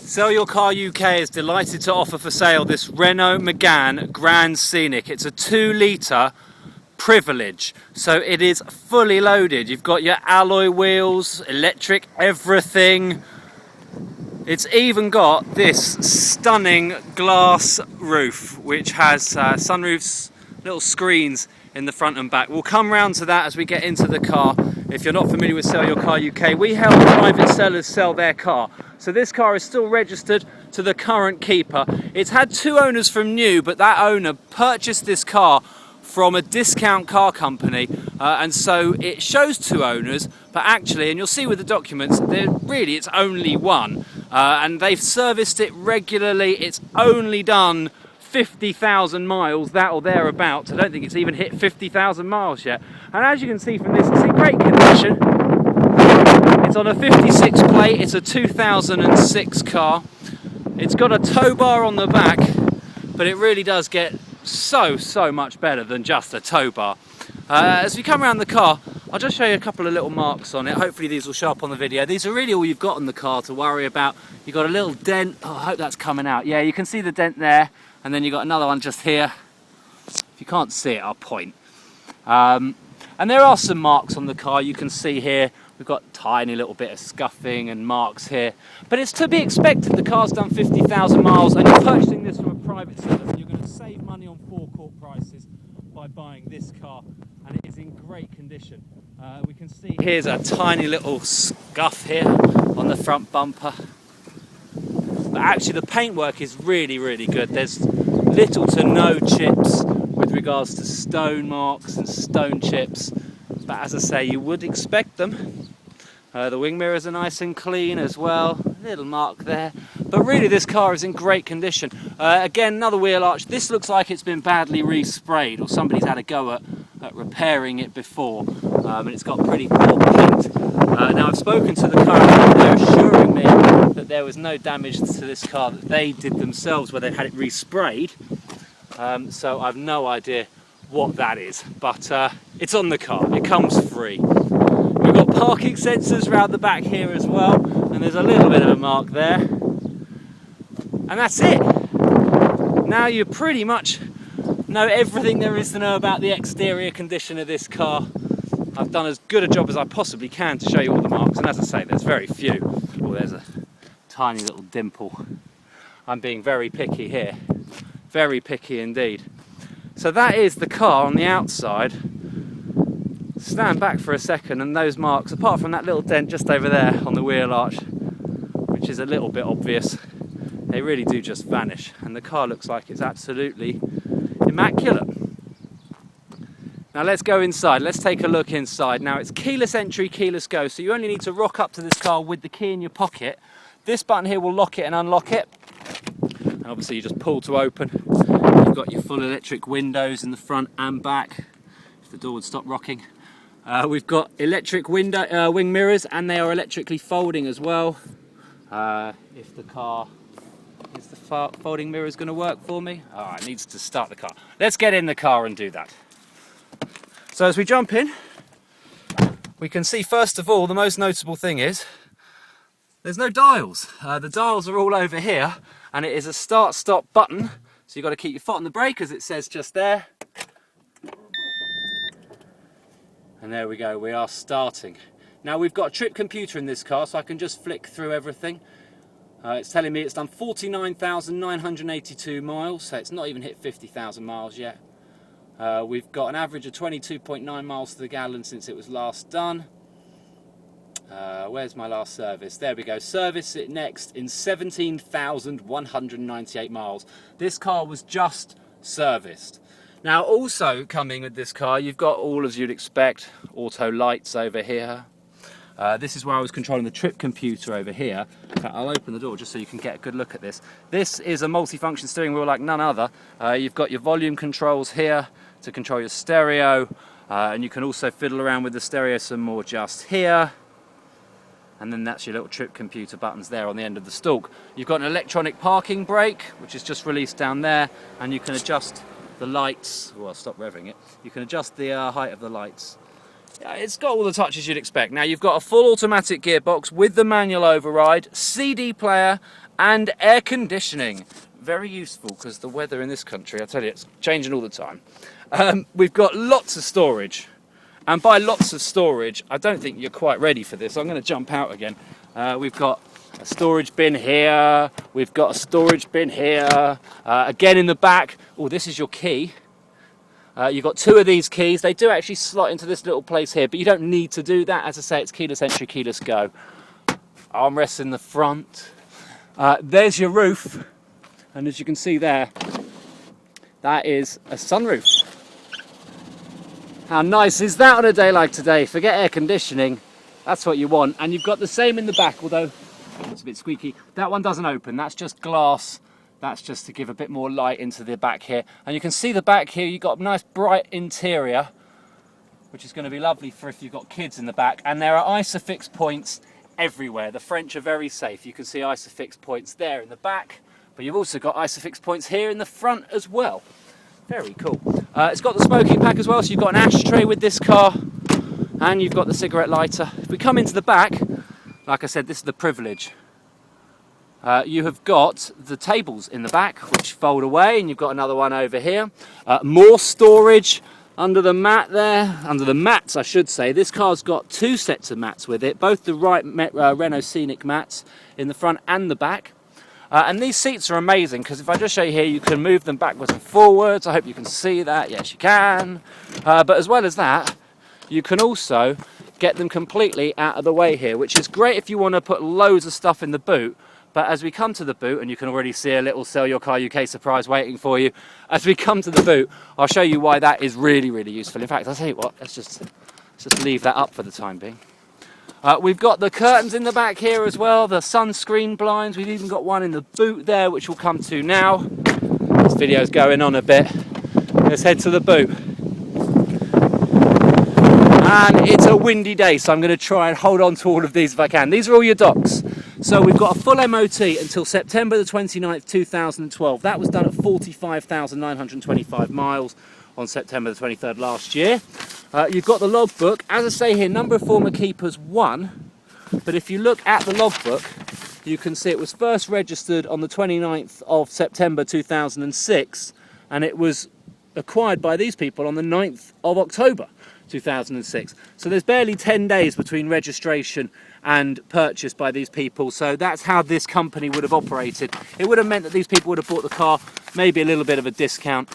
Sell Your Car UK is delighted to offer for sale this Renault Megane Grand Scenic. It's a 2-litre Privilige, so it is fully loaded. You've got your alloy wheels, electric everything. It's even got this stunning glass roof which has sunroofs, little screens in the front and back. We'll come round to that as we get into the car. If you're not familiar with Sell Your Car UK, we help private sellers sell their car. So this car is still registered to the current keeper. It's had 2 owners from new, but that owner purchased this car from a discount car company, and so it shows 2 owners, but actually, and you'll see with the documents, it's only 1, and they've serviced it regularly. It's only done 50,000 miles, that or thereabouts. I don't think it's even hit 50,000 miles yet. And as you can see from this, it's in great condition. It's on a 56 plate, it's a 2006 car. It's got a tow bar on the back, but it really does get so much better than just a tow bar. As we come around the car, I'll just show you a couple of little marks on it. Hopefully these will show up on the video. These are really all you've got on the car to worry about. You've got a little dent. Oh, I hope that's coming out. Yeah, you can see the dent there, and then you've got another one just here. If you can't see it, I'll point. And there are some marks on the car. You can see here we've got a tiny little bit of scuffing and marks here, but it's to be expected. The car's done 50,000 miles, and you're purchasing this from a private seller, so you're going to save money on forecourt prices by buying this car, and it is in great condition. We can see here's a tiny little scuff here on the front bumper, but actually the paintwork is really good. There's little to no chips with regards to stone marks and stone chips, but as I say, you would expect them. The wing mirrors are nice and clean as well, little mark there, but really this car is in great condition. Again, another wheel arch. This looks like it's been badly resprayed, or somebody's had a go at repairing it before, and it's got pretty poor paint. Now I've spoken to the car and they're assuring me that there was no damage to this car that they did themselves where they had it resprayed, so I've no idea what that is, but it's on the car. It comes free. We've got parking sensors around the back here as well, and there's a little bit of a mark there, and that's it. Now you pretty much know everything there is to know about the exterior condition of this car. I've done as good a job as I possibly can to show you all the marks, and as I say, there's very few. Oh, there's a tiny little dimple. I'm being very picky here, very picky indeed. So that is the car on the outside. Stand back for a second, and those marks, apart from that little dent just over there on the wheel arch, which is a little bit obvious, they really do just vanish, and the car looks like it's absolutely immaculate. Now let's go inside, let's take a look inside. Now it's keyless entry, keyless go, so you only need to rock up to this car with the key in your pocket. This button here will lock it and unlock it, and obviously you just pull to open. You've got your full electric windows in the front and back, if the door would stop rocking. We've got electric window wing mirrors, and they are electrically folding as well. If the car is the folding mirror is going to work for me. Oh, it needs to start the car. Let's get in the car and do that. So as we jump in, we can see first of all the most notable thing is there's no dials. The dials are all over here, and it is a start-stop button. So you've got to keep your foot on the brake, as it says just there. And there we go, we are starting. Now we've got a trip computer in this car, so I can just flick through everything. It's telling me it's done 49,982 miles, so it's not even hit 50,000 miles yet. We've got an average of 22.9 miles to the gallon since it was last done. Where's my last service? There we go, service it next in 17,198 miles. This car was just serviced. Now also coming with this car, you've got all as you'd expect, auto lights over here. This is where I was controlling the trip computer over here. In fact, I'll open the door just so you can get a good look at this. This is a multi-function steering wheel like none other. You've got your volume controls here to control your stereo, and you can also fiddle around with the stereo some more just here. And then that's your little trip computer buttons there on the end of the stalk. You've got an electronic parking brake, which is just released down there, and you can adjust the lights. Well, I'll stop revving it. You can adjust the height of the lights It's got all the touches you'd expect. Now you've got a full automatic gearbox with the manual override, CD player and air conditioning. Very useful because the weather in this country, I tell you, it's changing all the time. We've got lots of storage. And by lots of storage, I don't think you're quite ready for this. I'm going to jump out again. We've got a storage bin here. We've got a storage bin here. Again in the back. Oh, this is your key. You've got two of these keys. They do actually slot into this little place here, but you don't need to do that. As I say, it's keyless entry, keyless go. Armrests in the front. There's your roof. And as you can see there, that is a sunroof. How nice is that on a day like today? Forget air conditioning. That's what you want. And you've got the same in the back, although it's a bit squeaky. That one doesn't open. That's just glass. That's just to give a bit more light into the back here. And you can see the back here, you've got a nice bright interior, which is going to be lovely for if you've got kids in the back. And there are ISOFIX points everywhere. The French are very safe. You can see ISOFIX points there in the back, but you've also got ISOFIX points here in the front as well. Very cool. It's got the smoking pack as well, so you've got an ashtray with this car, and you've got the cigarette lighter. If we come into the back, like I said, this is the Privilige. You have got the tables in the back which fold away, and you've got another one over here. More storage under the mat there, under the mats I should say. This car's got two sets of mats with it, both the Renault Scenic mats in the front and the back. And these seats are amazing because if I just show you here, you can move them backwards and forwards. I hope you can see that. Yes, you can. But as well as that, you can also get them completely out of the way here, which is great if you want to put loads of stuff in the boot. But as we come to the boot, and you can already see a little Sell Your Car UK surprise waiting for you, as we come to the boot, I'll show you why that is really, really useful. In fact, I'll tell you what, let's just leave that up for the time being. We've got the curtains in the back here as well, the sunscreen blinds. We've even got one in the boot there, which we'll come to now. This video's going on a bit. Let's head to the boot. And it's a windy day, so I'm going to try and hold on to all of these if I can. These are all your docs. So we've got a full MOT until September the 29th, 2012. That was done at 45,925 miles on September the 23rd last year. You've got the logbook. As I say here, number of former keepers 1. But if you look at the logbook, you can see it was first registered on the 29th of September 2006, and it was acquired by these people on the 9th of October 2006. So there's barely 10 days between registration and purchase by these people. So that's how this company would have operated. It would have meant that these people would have bought the car, maybe a little bit of a discount.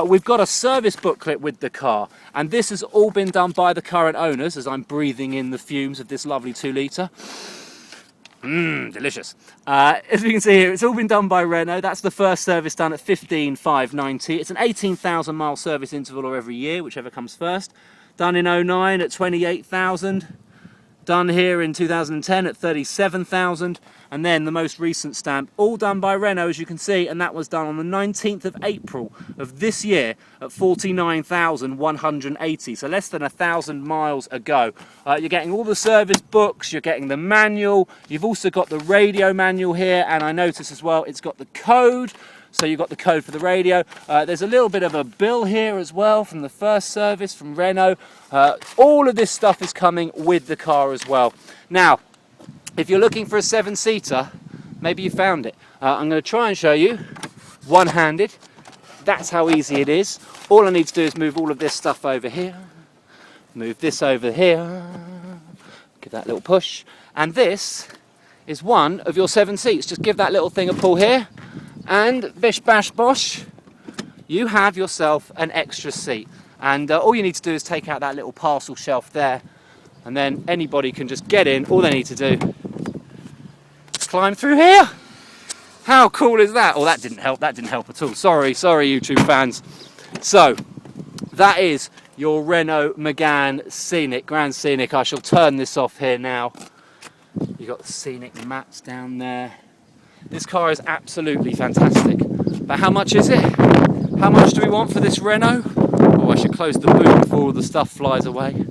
We've got a service booklet with the car, and this has all been done by the current owners as I'm breathing in the fumes of this lovely 2 litre. Delicious. As you can see here, it's all been done by Renault. That's the first service done at 15,590. It's an 18,000 mile service interval or every year, whichever comes first. Done in 09 at 28,000. Done here in 2010 at 37,000. And then the most recent stamp, all done by Renault, as you can see, and that was done on the 19th of April of this year at 49,180, so less than 1,000 miles ago. You're getting all the service books, you're getting the manual, you've also got the radio manual here, and I notice as well it's got the code. So you've got the code for the radio. There's a little bit of a bill here as well from the first service from Renault. All of this stuff is coming with the car as well. Now, if you're looking for a 7-seater, maybe you found it. I'm going to try and show you one-handed. That's how easy it is. All I need to do is move all of this stuff over here. Move this over here. Give that little push. And this is one of your 7 seats. Just give that little thing a pull here. And bish bash bosh, you have yourself an extra seat. And all you need to do is take out that little parcel shelf there, and then anybody can just get in. All they need to do is climb through here. How cool is that? Oh, that didn't help at all. Sorry YouTube fans. So that is your Renault Megane Scenic, Grand Scenic. I shall turn this off here now. You've got the Scenic mats down there. This car is absolutely fantastic. But how much is it? How much do we want for this Renault? Oh, I should close the boot before all the stuff flies away.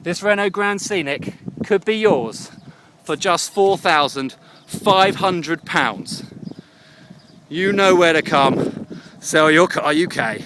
This Renault Grand Scenic could be yours for just £4,500. You know where to come. Sell Your Car UK.